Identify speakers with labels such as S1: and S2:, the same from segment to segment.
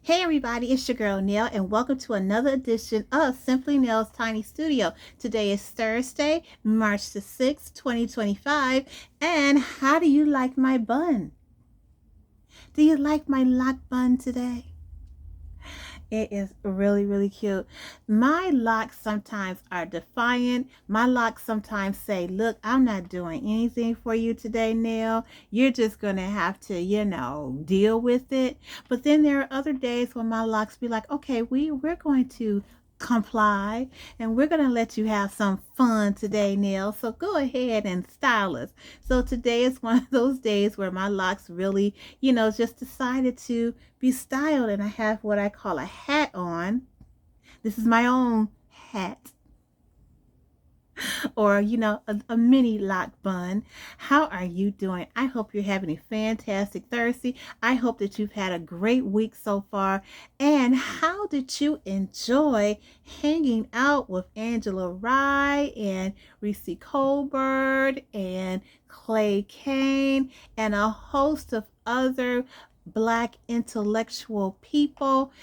S1: Hey everybody, it's your girl Nail, and welcome to another edition of Simply Nail's Tiny Studio. Today is Thursday, March the 6th, 2025, and how do you like my bun? Do you like my lock bun today? It is really, really cute. My locks sometimes are defiant. My locks sometimes say, look, I'm not doing anything for you today, Nail. You're just going to have to, deal with it. But then there are other days when my locks be like, okay, we're going to comply and we're going to let you have some fun today, Nail. So go ahead and style us. So today is one of those days where my locks really, just decided to be styled, and I have what I call a hat on. This is my own hat, or a mini lock bun. How are you doing? I hope you're having a fantastic Thursday. I hope that you've had a great week so far. And how did you enjoy hanging out with Angela Rye and Reese Colbert and Clay Kane and a host of other Black intellectual people,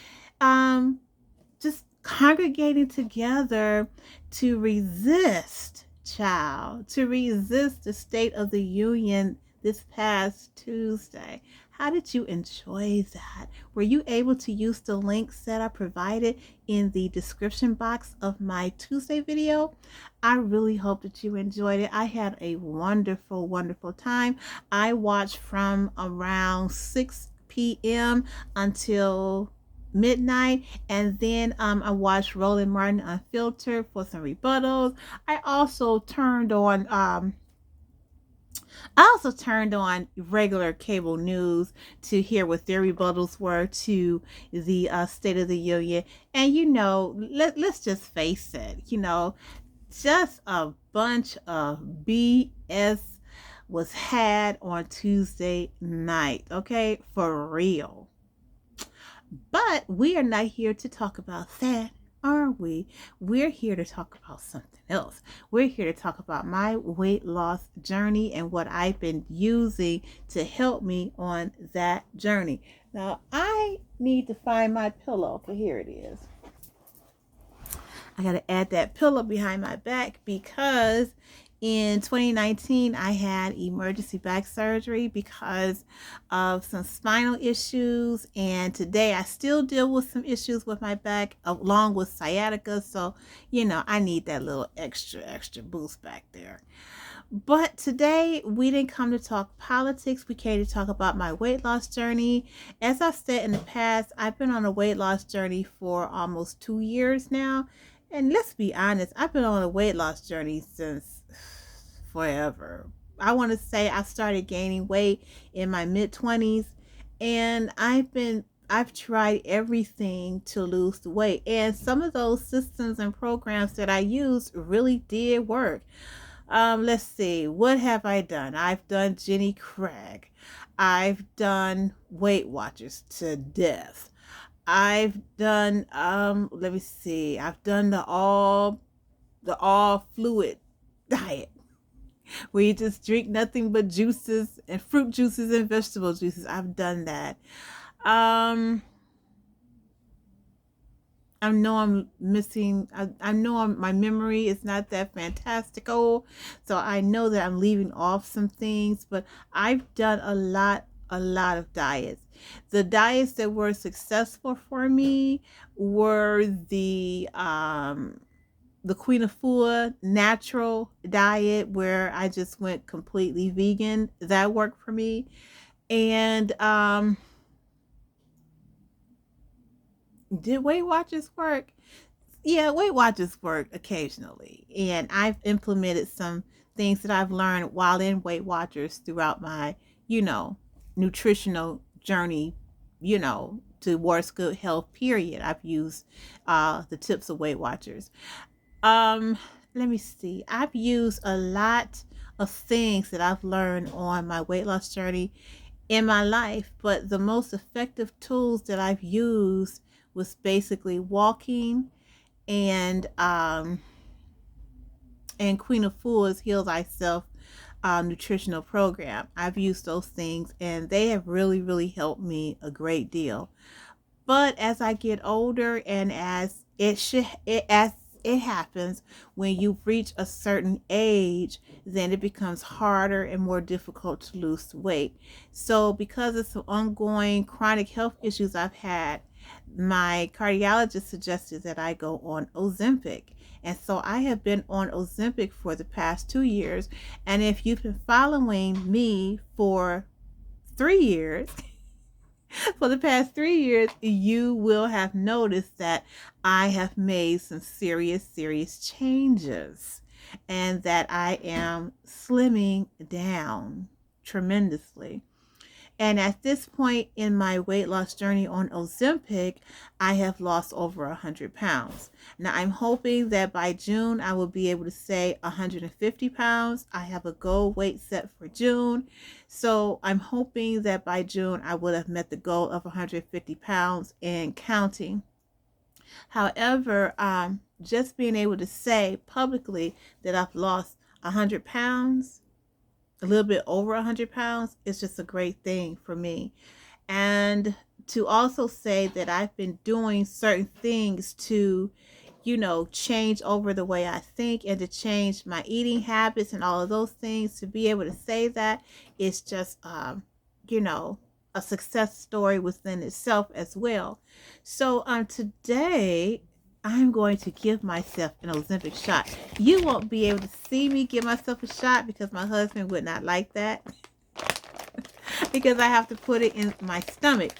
S1: just congregating together to resist, to resist the State of the Union this past Tuesday? How did you enjoy that? Were you able to use the links that I provided in the description box of my Tuesday video? I really hope that you enjoyed it. I had a wonderful, wonderful time. I watched from around 6 p.m. until midnight, and then I watched Roland Martin Unfiltered for some rebuttals. I also turned on regular cable news to hear what their rebuttals were to the State of the Union. And let's just face it, just a bunch of BS was had on Tuesday night, okay? For real. But we are not here to talk about that, are we? We're here to talk about something else. We're here to talk about my weight loss journey and what I've been using to help me on that journey. Now, I need to find my pillow. Okay, here it is. I got to add that pillow behind my back because in 2019, I had emergency back surgery because of some spinal issues. And today I still deal with some issues with my back along with sciatica. So, I need that little extra boost back there. But today we didn't come to talk politics. We came to talk about my weight loss journey. As I said in the past, I've been on a weight loss journey for almost 2 years now. And let's be honest, I've been on a weight loss journey since forever. I want to say I started gaining weight in my mid-20s, and I've tried everything to lose the weight. And some of those systems and programs that I used really did work. Let's see, what have I done? I've done Jenny Craig. I've done Weight Watchers to death. I've done let me see, I've done the all fluid diet, where you just drink nothing but juices and fruit juices and vegetable juices. I've done that. I know I'm missing, I know my memory is not that fantastical, so I know that I'm leaving off some things, but I've done a lot of diets. The diets that were successful for me were the Queen Afua natural diet, where I just went completely vegan. That worked for me. And did Weight Watchers work? Yeah, Weight Watchers work occasionally. And I've implemented some things that I've learned while in Weight Watchers throughout my, nutritional journey, towards good health, period. I've used the tips of Weight Watchers. Let me see. I've used a lot of things that I've learned on my weight loss journey in my life, but the most effective tools that I've used was basically walking and Queen Afua's Heal Thyself nutritional program. I've used those things and they have really, really helped me a great deal. But as I get older, and as it happens when you reach a certain age, then it becomes harder and more difficult to lose weight. So because of some ongoing chronic health issues I've had, my cardiologist suggested that I go on Ozempic. And so I have been on Ozempic for the past 2 years. And if you've been following me for 3 years, for the past 3 years, you will have noticed that I have made some serious changes, and that I am slimming down tremendously. And at this point in my weight loss journey on Ozempic, I have lost over 100 pounds. Now, I'm hoping that by June, I will be able to say 150 pounds. I have a goal weight set for June. So I'm hoping that by June, I will have met the goal of 150 pounds and counting. However, just being able to say publicly that I've lost 100 pounds, a little bit over 100 pounds, is just a great thing for me. And to also say that I've been doing certain things to, change over the way I think and to change my eating habits and all of those things, to be able to say that is just, a success story within itself as well. So today I'm going to give myself an Ozempic shot. You won't be able to see me give myself a shot because my husband would not like that because I have to put it in my stomach.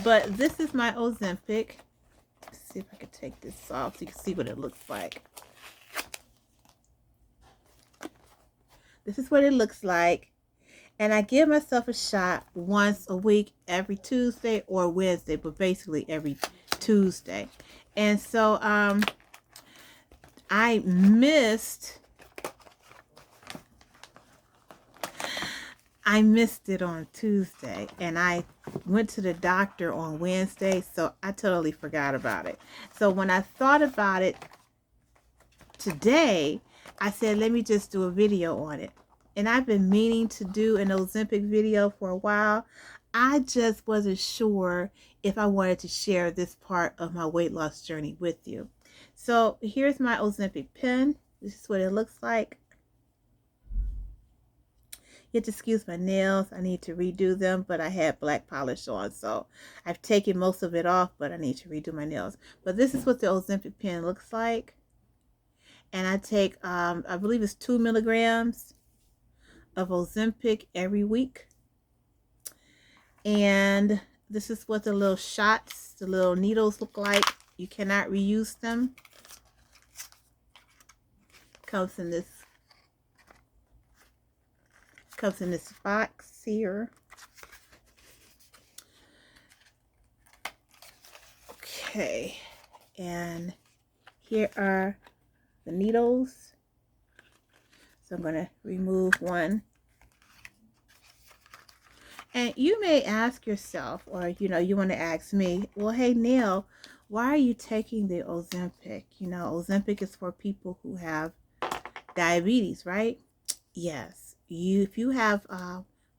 S1: But this is my Ozempic. Let's see if I can take this off so you can see what it looks like. This is what it looks like. And I give myself a shot once a week, every Tuesday or Wednesday, but basically every Tuesday. And so I missed it on Tuesday, and I went to the doctor on Wednesday, so I totally forgot about it. So when I thought about it today, I said, let me just do a video on it. And I've been meaning to do an Ozempic video for a while. I just wasn't sure if I wanted to share this part of my weight loss journey with you. So here's my Ozempic pen. This is what it looks like. You have to excuse my nails. I need to redo them, but I had black polish on, so I've taken most of it off, but I need to redo my nails. But this is what the Ozempic pen looks like. And I take, I believe it's 2 milligrams of Ozempic every week. And this is what the little shots, the little needles look like. You cannot reuse them. Comes in this box here. Okay, and here are the needles. So I'm going to remove one. And you may ask yourself, or you want to ask me, well, hey Neil, why are you taking the Ozempic? Ozempic is for people who have diabetes, right? Yes. If you have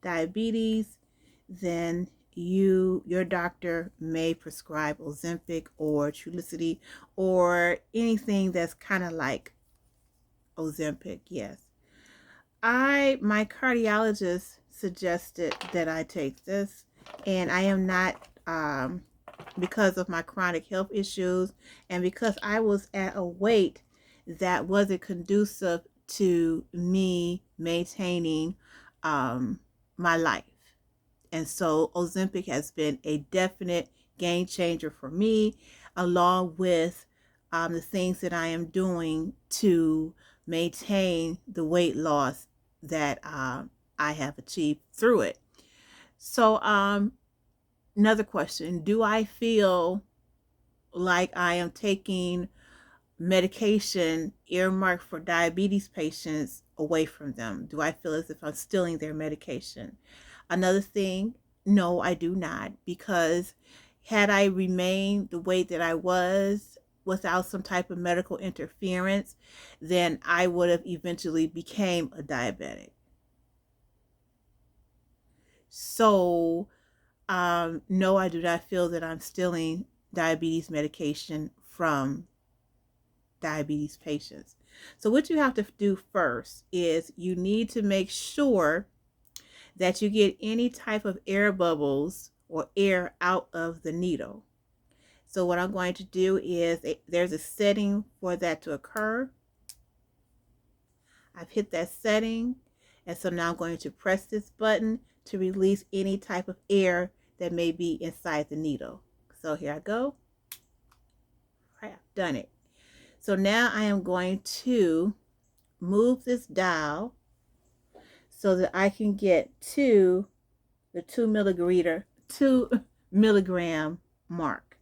S1: diabetes, then your doctor may prescribe Ozempic or Trulicity or anything that's kind of like Ozempic. Yes. My cardiologist suggested that I take this, and I am not, because of my chronic health issues and because I was at a weight that wasn't conducive to me maintaining my life. And so Ozempic has been a definite game changer for me, along with the things that I am doing to maintain the weight loss that I have achieved through it. So another question, do I feel like I am taking medication earmarked for diabetes patients away from them? Do I feel as if I'm stealing their medication? Another thing, no, I do not, because had I remained the weight that I was without some type of medical interference, then I would have eventually became a diabetic. So No, I do not feel that I'm stealing diabetes medication from diabetes patients. So what you have to do first is you need to make sure that you get any type of air bubbles or air out of the needle. So what I'm going to do is there's a setting for that to occur. I've hit that setting, and so now I'm going to press this button to release any type of air that may be inside the needle. So here I go. All right, I've done it. So now I am going to move this dial so that I can get to the 2 milligram mark.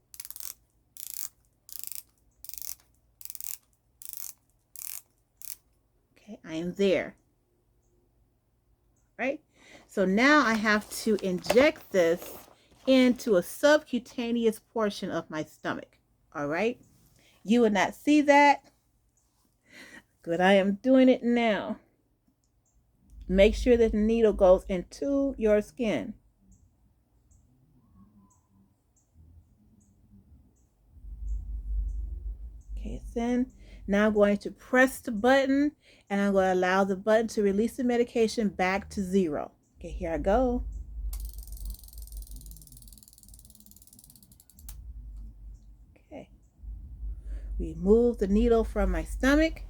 S1: Okay, I am there. Right? So now I have to inject this into a subcutaneous portion of my stomach. All right? You would not see that, but I am doing it now. Make sure that the needle goes into your skin. Okay, it's in. Now I'm going to press the button, and I'm going to allow the button to release the medication back to 0. Okay, here I go. Okay. Remove the needle from my stomach,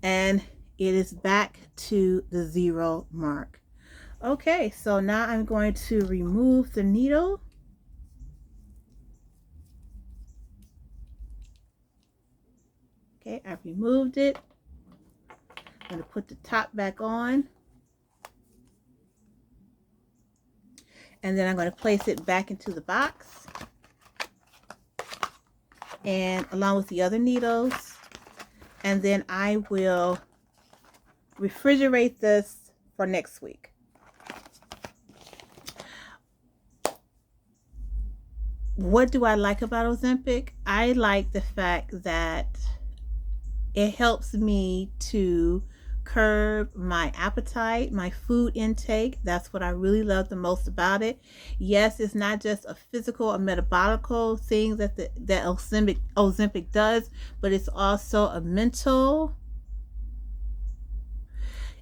S1: and it is back to the 0 mark. Okay, so now I'm going to remove the needle. Okay, I've removed it. I'm going to put the top back on. And then I'm going to place it back into the box. And along with the other needles. And then I will refrigerate this for next week. What do I like about Ozempic? I like the fact that it helps me to curb my appetite, my food intake. That's what I really love the most about it. Yes, it's not just a physical or metabolical thing that Ozempic does, but it's also a mental.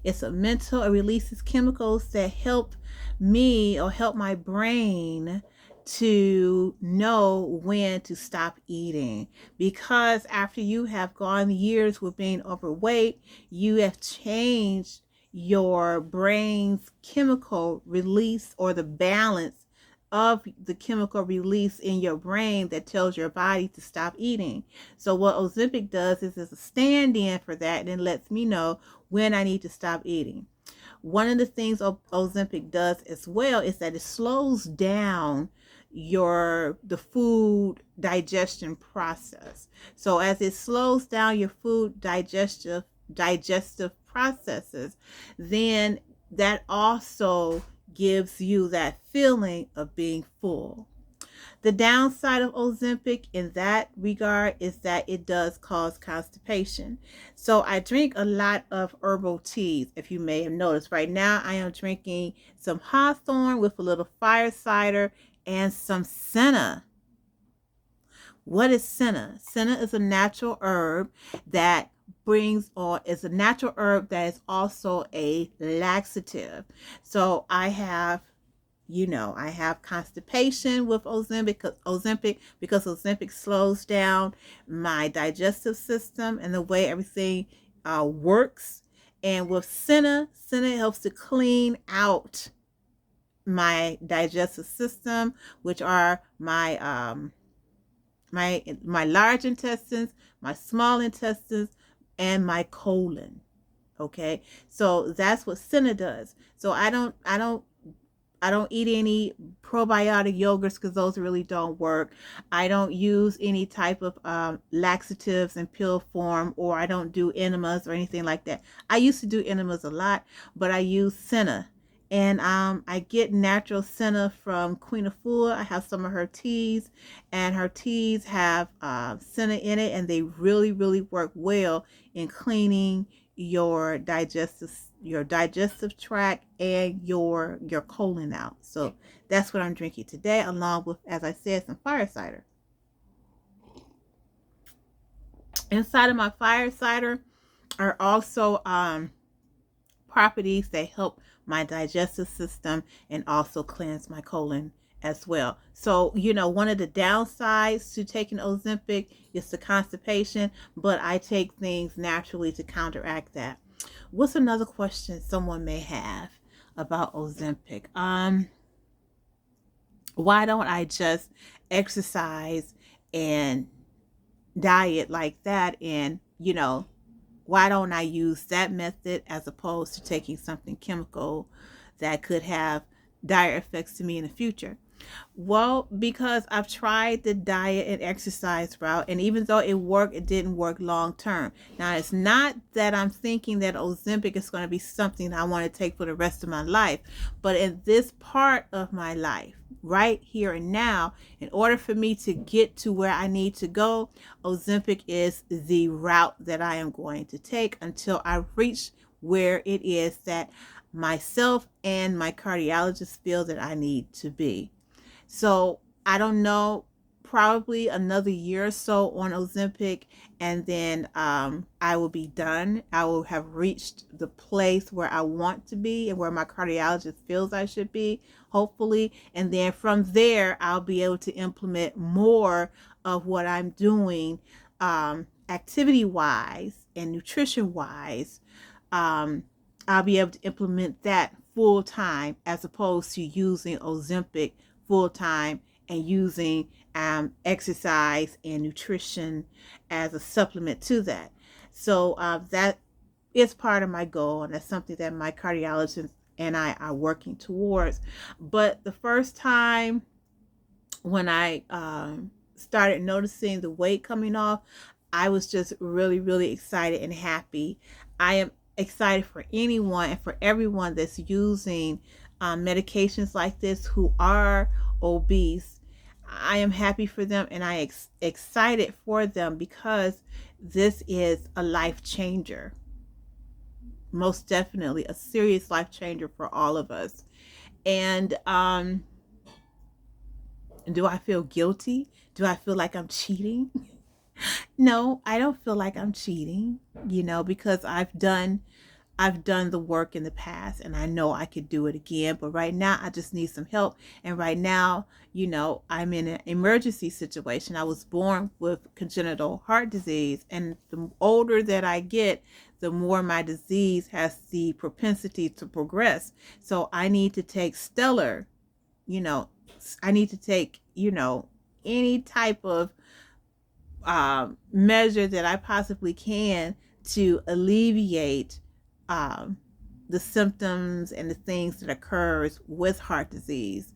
S1: It's a mental. It releases chemicals that help me or help my brain to know when to stop eating, because after you have gone years with being overweight, you have changed your brain's chemical release, or the balance of the chemical release in your brain that tells your body to stop eating. So what Ozempic does is a stand-in for that, and it lets me know when I need to stop eating. One of the things Ozempic does as well is that it slows down the food digestion process. So as it slows down your food digestive processes, then that also gives you that feeling of being full. The downside of Ozempic in that regard is that it does cause constipation. So I drink a lot of herbal teas, if you may have noticed. Right now I am drinking some hawthorn with a little fire cider and some senna. What is senna? Senna is a natural herb that is a natural herb that is also a laxative. So I have constipation with Ozempic because Ozempic slows down my digestive system and the way everything works. And with senna helps to clean out my digestive system, which are my large intestines, my small intestines, and my colon. Okay, so that's what senna does. So I don't eat any probiotic yogurts because those really don't work. I don't use any type of laxatives in pill form, or I don't do enemas or anything like that. I used to do enemas a lot, but I use senna. And I get natural senna from Queen Afua. I have some of her teas, and her teas have senna in it, and they really, really work well in cleaning your digestive your digestive tract and your colon out. So that's what I'm drinking today, along with, as I said, some fire cider. Inside of my fire cider are also properties that help my digestive system and also cleanse my colon as well. So, one of the downsides to taking Ozempic is the constipation, but I take things naturally to counteract that. What's another question someone may have about Ozempic? Why don't I just exercise and diet like that, and why don't I use that method as opposed to taking something chemical that could have dire effects to me in the future? Well, because I've tried the diet and exercise route, and even though it worked, it didn't work long term. Now, it's not that I'm thinking that Ozempic is going to be something that I want to take for the rest of my life, but in this part of my life, right here and now, in order for me to get to where I need to go, Ozempic is the route that I am going to take until I reach where it is that myself and my cardiologist feel that I need to be. So I don't know, probably another year or so on Ozempic, and then I will be done. I will have reached the place where I want to be and where my cardiologist feels I should be, hopefully. And then from there, I'll be able to implement more of what I'm doing activity-wise and nutrition-wise. I'll be able to implement that full time as opposed to using Ozempic full time and using exercise and nutrition as a supplement to that. So that is part of my goal, and that's something that my cardiologist and I are working towards. But the first time when I started noticing the weight coming off, I was just really, really excited and happy. I am excited for anyone and for everyone that's using medications like this who are obese. I am happy for them, and I excited for them, because this is a life changer. Most definitely a serious life changer for all of us. And do I feel guilty? Do I feel like I'm cheating? No, I don't feel like I'm cheating, because I've done the work in the past, and I know I could do it again. But right now, I just need some help. And right now, I'm in an emergency situation. I was born with congenital heart disease, and the older that I get, the more my disease has the propensity to progress. So I need to take stellar, I need to take, any type of measure that I possibly can to alleviate the symptoms and the things that occurs with heart disease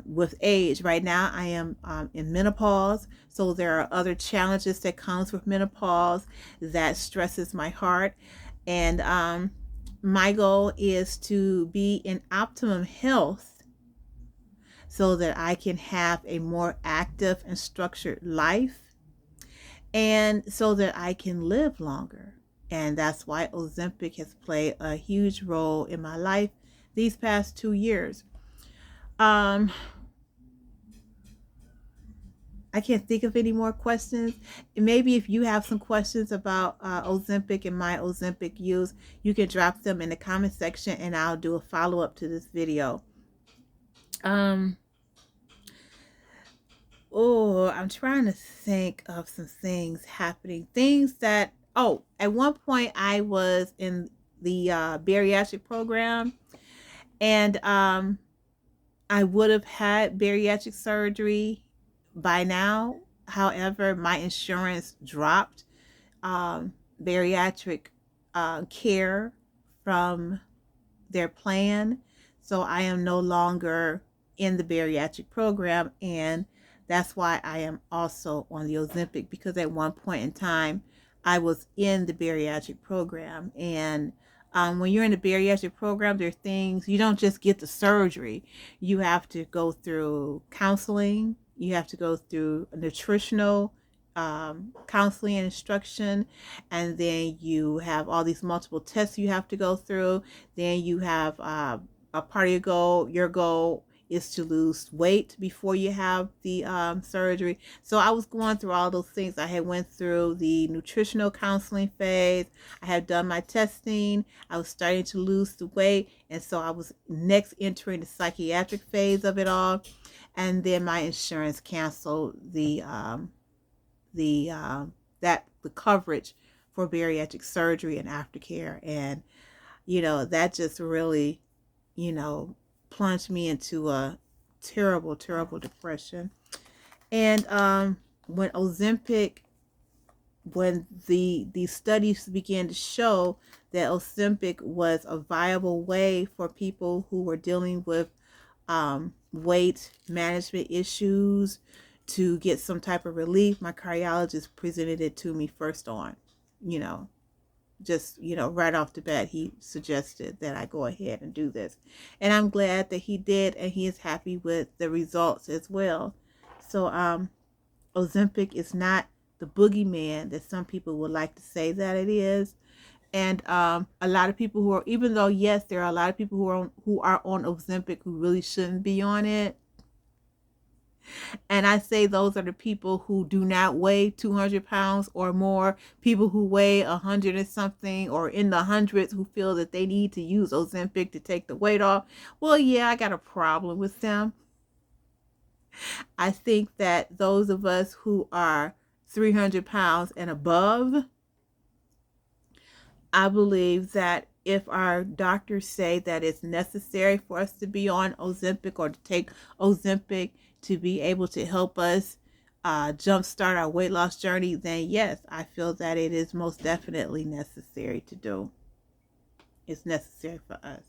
S1: with age. Right now, I am in menopause, so there are other challenges that comes with menopause that stresses my heart. And my goal is to be in optimum health so that I can have a more active and structured life, and so that I can live longer. And that's why Ozempic has played a huge role in my life these past 2 years. I can't think of any more questions. Maybe if you have some questions about Ozempic and my Ozempic use, you can drop them in the comment section, and I'll do a follow-up to this video. I'm trying to think of some things happening. Things that, at one point I was in the bariatric program, and I would have had bariatric surgery by now. However, my insurance dropped bariatric care from their plan. So I am no longer in the bariatric program, and that's why I am also on the Ozempic, because at one point in time, I was in the bariatric program. And when you're in the bariatric program, there are things, you don't just get the surgery. You have to go through counseling. You have to go through nutritional counseling and instruction, and then you have all these multiple tests you have to go through. Then you have a part of your goal is to lose weight before you have the surgery. So I was going through all those things. I had went through the nutritional counseling phase. I had done my testing. I was starting to lose the weight, and so I was next entering the psychiatric phase of it all. And then my insurance canceled the the coverage for bariatric surgery and aftercare, and that just really plunged me into a terrible, terrible depression. And when Ozempic, when the studies began to show that Ozempic was a viable way for people who were dealing with weight management issues to get some type of relief, my cardiologist presented it to me first on, just right off the bat. He suggested that I go ahead and do this, and I'm glad that he did, and he is happy with the results as well. So Ozempic is not the boogeyman that some people would like to say that it is. And a lot of people who are, even though yes, there are a lot of people who are on Ozempic who really shouldn't be on it. And I say those are the people who do not weigh 200 pounds or more, people who weigh 100 and something or in the hundreds who feel that they need to use Ozempic to take the weight off. Well, yeah, I got a problem with them. I think that those of us who are 300 pounds and above, I believe that if our doctors say that it's necessary for us to be on Ozempic or to take Ozempic to be able to help us jumpstart our weight loss journey, then yes, I feel that it is most definitely necessary to do. It's necessary for us.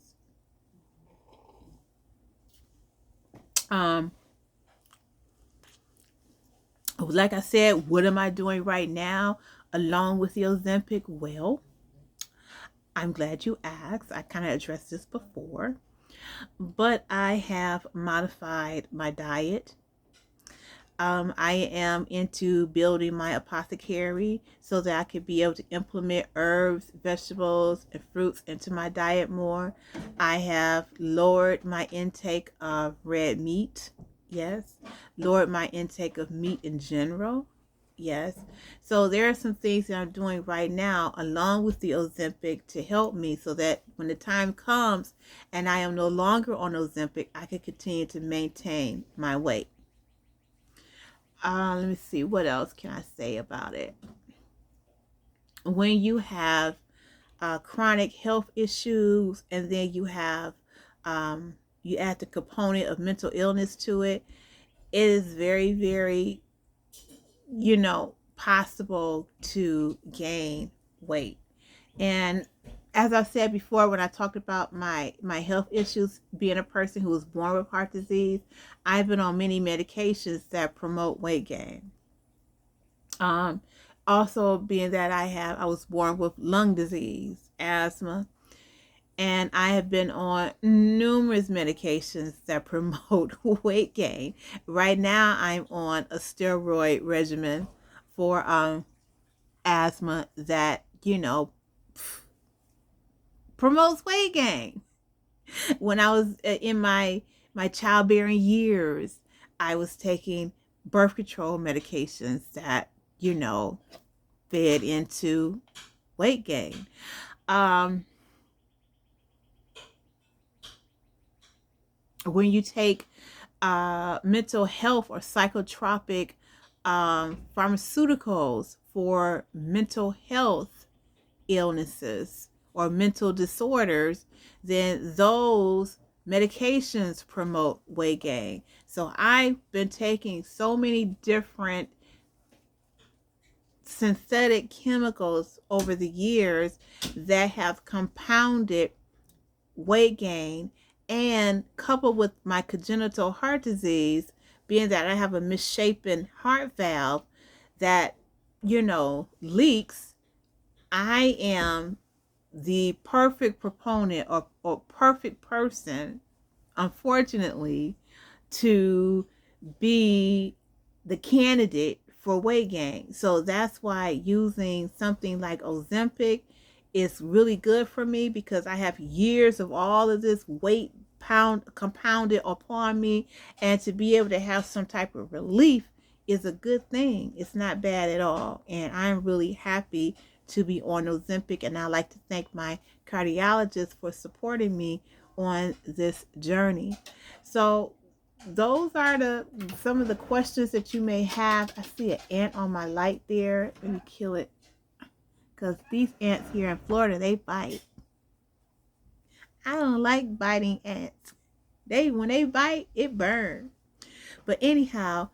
S1: Like I said, what am I doing right now along with the Ozempic? Well, I'm glad you asked. I kind of addressed this before, but I have modified my diet. I am into building my apothecary so that I could be able to implement herbs, vegetables, and fruits into my diet more. I have lowered my intake of red meat. Yes. Lowered my intake of meat in general. Yes. So there are some things that I'm doing right now along with the Ozempic to help me so that when the time comes and I am no longer on Ozempic, I can continue to maintain my weight. Let me see. What else can I say about it? When you have chronic health issues and then you have, you add the component of mental illness to it, it is very, very, possible to gain weight. And as I said before, when I talked about my health issues, being a person who was born with heart disease, I've been on many medications that promote weight gain. Also being that I was born with lung disease, asthma, and I have been on numerous medications that promote weight gain. Right now, I'm on a steroid regimen for asthma that, promotes weight gain. When I was in my childbearing years, I was taking birth control medications that, fed into weight gain. When you take mental health or psychotropic pharmaceuticals for mental health illnesses or mental disorders, then those medications promote weight gain. So I've been taking so many different synthetic chemicals over the years that have compounded weight gain, and coupled with my congenital heart disease, being that I have a misshapen heart valve that, leaks, I am the perfect proponent or perfect person, unfortunately, to be the candidate for weight gain. So that's why using something like Ozempic is really good for me, because I have years of all of this weight compounded upon me, and to be able to have some type of relief is a good thing. It's not bad at all, and I'm really happy to be on Ozempic, and I'd like to thank my cardiologist for supporting me on this journey. So those are some of the questions that you may have. I see an ant on my light there. Let me kill it, because these ants here in Florida, they bite. I don't like biting ants. When they bite, it burns. But anyhow,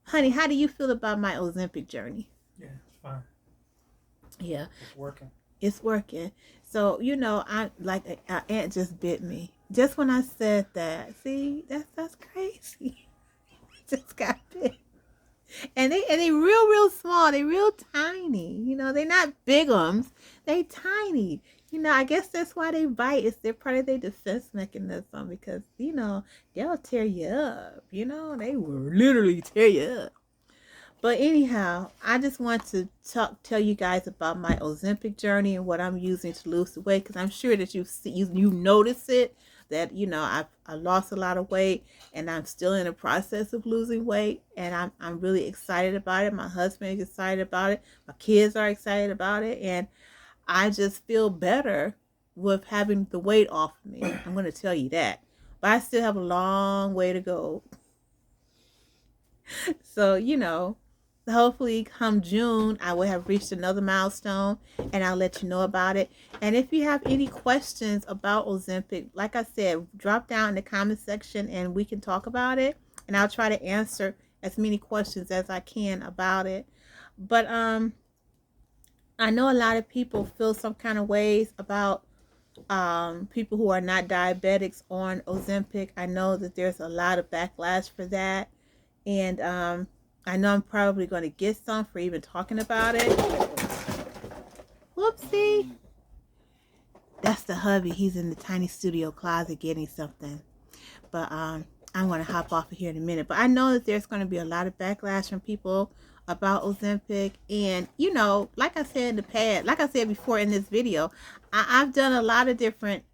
S1: honey, how do you feel about my Ozempic journey?
S2: Yeah, it's fine.
S1: Yeah.
S2: It's working.
S1: It's working. So, I like an ant just bit me. Just when I said that. See, that's crazy. Just got bit. And they real small. They real tiny. They're not bigums. They tiny. I guess that's why they bite. It's their part of their defense mechanism, because, they'll tear you up. They will literally tear you up. But anyhow, I just want to tell you guys about my Ozempic journey and what I'm using to lose the weight, because I'm sure that you notice it, that I lost a lot of weight, and I'm still in the process of losing weight, and I'm really excited about it. My husband is excited about it. My kids are excited about it, and I just feel better with having the weight off of me. I'm going to tell you that. But I still have a long way to go. So, hopefully come June, I will have reached another milestone, and I'll let you know about it. And if you have any questions about Ozempic, like I said, drop down in the comment section and we can talk about it. And I'll try to answer as many questions as I can about it. But I know a lot of people feel some kind of ways about people who are not diabetics on Ozempic. I know that there's a lot of backlash for that. And I know I'm probably going to get some for even talking about it. Whoopsie. That's the hubby. He's in the tiny studio closet getting something. But I'm going to hop off of here in a minute. But I know that there's going to be a lot of backlash from people about Ozempic. And, like I said in the past, like I said before in this video, I've done a lot of different...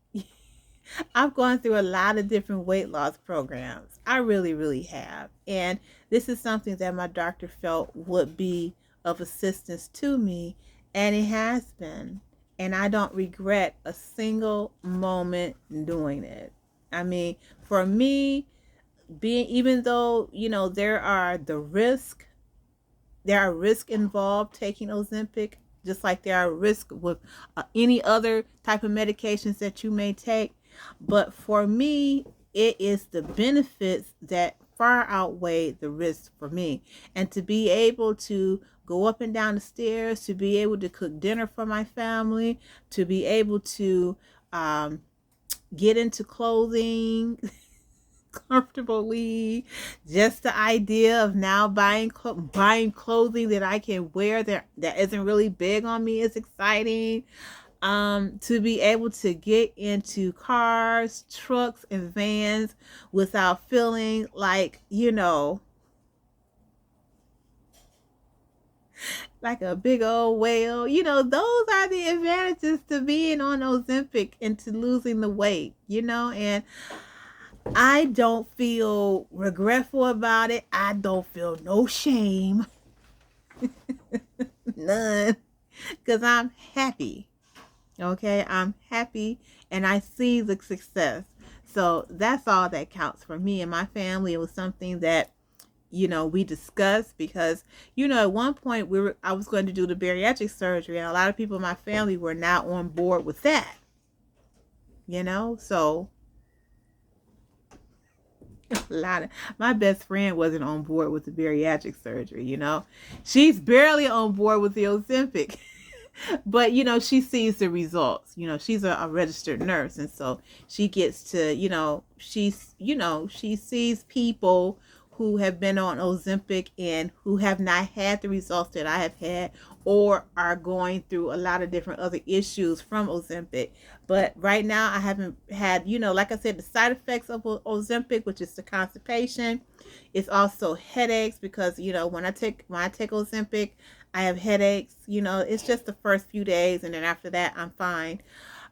S1: I've gone through a lot of different weight loss programs. I really, really have. And this is something that my doctor felt would be of assistance to me. And it has been. And I don't regret a single moment doing it. I mean, for me, even though, there are risks involved taking Ozempic, just like there are risks with any other type of medications that you may take. But for me, it is the benefits that far outweigh the risks for me. And to be able to go up and down the stairs, to be able to cook dinner for my family, to be able to get into clothing comfortably, just the idea of now buying clothing that I can wear that isn't really big on me is exciting. To be able to get into cars, trucks, and vans without feeling like, like a big old whale. Those are the advantages to being on Ozempic and to losing the weight, and I don't feel regretful about it. I don't feel no shame. None. Because I'm happy. Okay, I'm happy and I see the success. So that's all that counts for me and my family. It was something that, we discussed because, at one point I was going to do the bariatric surgery, and a lot of people in my family were not on board with that. So my best friend wasn't on board with the bariatric surgery. She's barely on board with the Ozempic. But, she sees the results. She's a registered nurse. And so she gets to, she sees people who have been on Ozempic and who have not had the results that I have had, or are going through a lot of different other issues from Ozempic. But right now I haven't had, like I said, the side effects of Ozempic, which is the constipation. It's also headaches because, when I take Ozempic, I have headaches. It's just the first few days, and then after that I'm fine.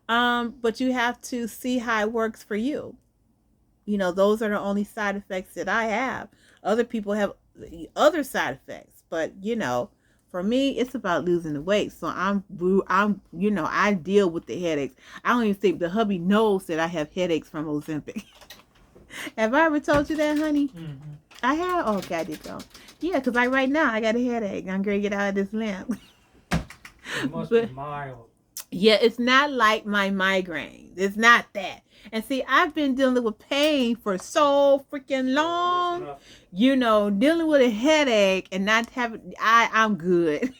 S1: But you have to see how it works for you. Those are the only side effects that I have. Other people have other side effects, but for me, it's about losing the weight. So I deal with the headaches. I don't even think the hubby knows that I have headaches from Ozempic. Have I ever told you that, honey?
S2: Mm-hmm.
S1: I have. Oh, God, you don't. Yeah, because right now I got a headache. I'm gonna get out of this lamp.
S2: It must be mild.
S1: Yeah, it's not like my migraine. It's not that. And see, I've been dealing with pain for so freaking long. Dealing with a headache and not having, I'm good.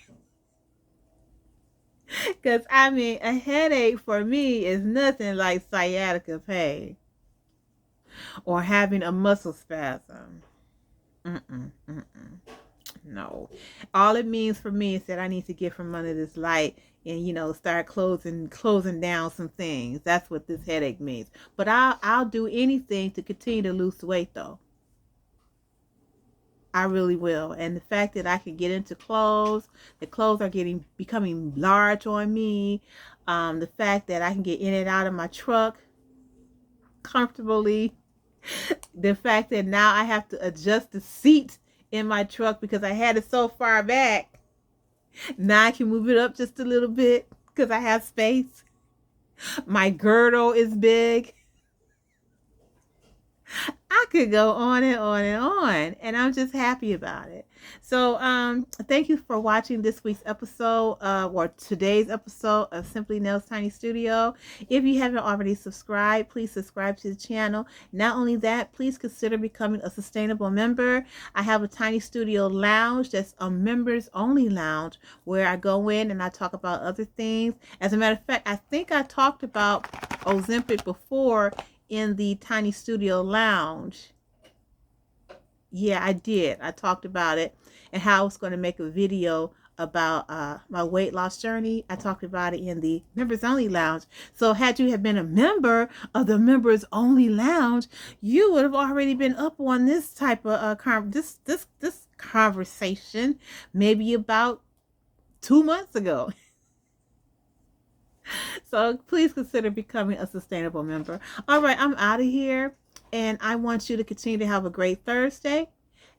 S1: Because, a headache for me is nothing like sciatica pain or having a muscle spasm. No. All it means for me is that I need to get from under this light and start closing down some things. That's what this headache means. But I'll do anything to continue to lose weight, though. I really will. And the fact that I can get into clothes, the clothes are becoming large on me. The fact that I can get in and out of my truck comfortably. The fact that now I have to adjust the seat in my truck because I had it so far back. Now I can move it up just a little bit because I have space. My girdle is big. I could go on and on and on, and I'm just happy about it. So thank you for watching this week's episode or today's episode of Simply Nails Tiny Studio. If you haven't already subscribed, please subscribe to the channel. Not only that, please consider becoming a sustainable member. I have a Tiny Studio lounge that's a members only lounge where I go in and I talk about other things. As a matter of fact, I think I talked about Ozempic before in the Tiny Studio lounge. Yeah, I did. I talked about it and how I was going to make a video about my weight loss journey. I talked about it in the members only lounge. So had you have been a member of the members only lounge, you would have already been up on this type of this conversation maybe about 2 months ago. So please consider becoming a sustainable member. All right, I'm out of here. And I want you to continue to have a great Thursday.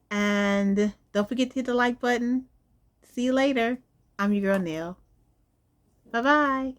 S1: And don't forget to hit the like button. See you later. I'm your girl, Nell. Bye-bye.